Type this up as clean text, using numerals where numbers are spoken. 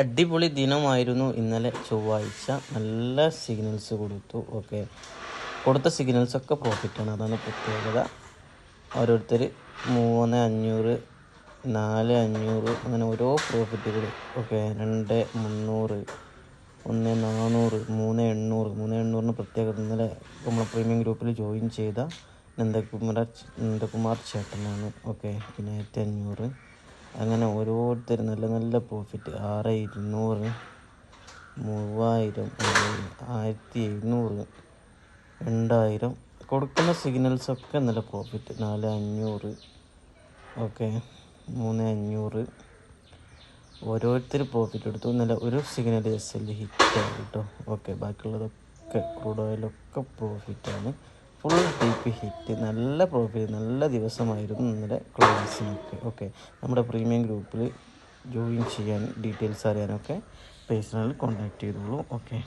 അടിപൊളി ദിനമായിരുന്നു ഇന്നലെ ചൊവ്വാഴ്ച. നല്ല സിഗ്നൽസ് കൊടുത്തു. ഓക്കെ, കൊടുത്ത സിഗ്നൽസൊക്കെ പ്രോഫിറ്റാണ്, അതാണ് പ്രത്യേകത. ഓരോരുത്തർ 3500, 4500 അങ്ങനെ ഓരോ പ്രോഫിറ്റുകൾ. ഓക്കെ, 2300, 1400, 3800 പ്രത്യേകത. ഇന്നലെ നമ്മൾ പ്രീമിയം ഗ്രൂപ്പിൽ ജോയിൻ ചെയ്ത നന്ദകുമാർ ചേട്ടനാണ്. ഓക്കെ, പിന്നെ 1500 അങ്ങനെ ഓരോരുത്തർ നല്ല നല്ല പ്രോഫിറ്റ്. 6200, 3000, 1700, 2000 കൊടുക്കുന്ന സിഗ്നൽസൊക്കെ നല്ല പ്രോഫിറ്റ്. 4500, ഓക്കെ, 3500 ഓരോരുത്തർ പ്രോഫിറ്റ് എടുത്തു. ഇന്നലെ ഒരു സിഗ്നൽ SL ഹിറ്റാണ് കേട്ടോ. ഓക്കെ, ബാക്കിയുള്ളതൊക്കെ ക്രൂഡ് ഓയിലൊക്കെ പ്രോഫിറ്റാണ്. ഫുൾ TP ഹിറ്റ്, നല്ല പ്രോഫിറ്റ്, നല്ല ദിവസമായിരുന്നു ഇന്നലെ ക്ലയൻസിനൊക്കെ. ഓക്കെ, നമ്മുടെ പ്രീമിയം ഗ്രൂപ്പിൽ ജോയിൻ ചെയ്യാൻ ഡീറ്റെയിൽസ് അറിയാനൊക്കെ പേഴ്സണൽ കോൺടാക്റ്റ് ചെയ്തോളൂ. ഓക്കെ.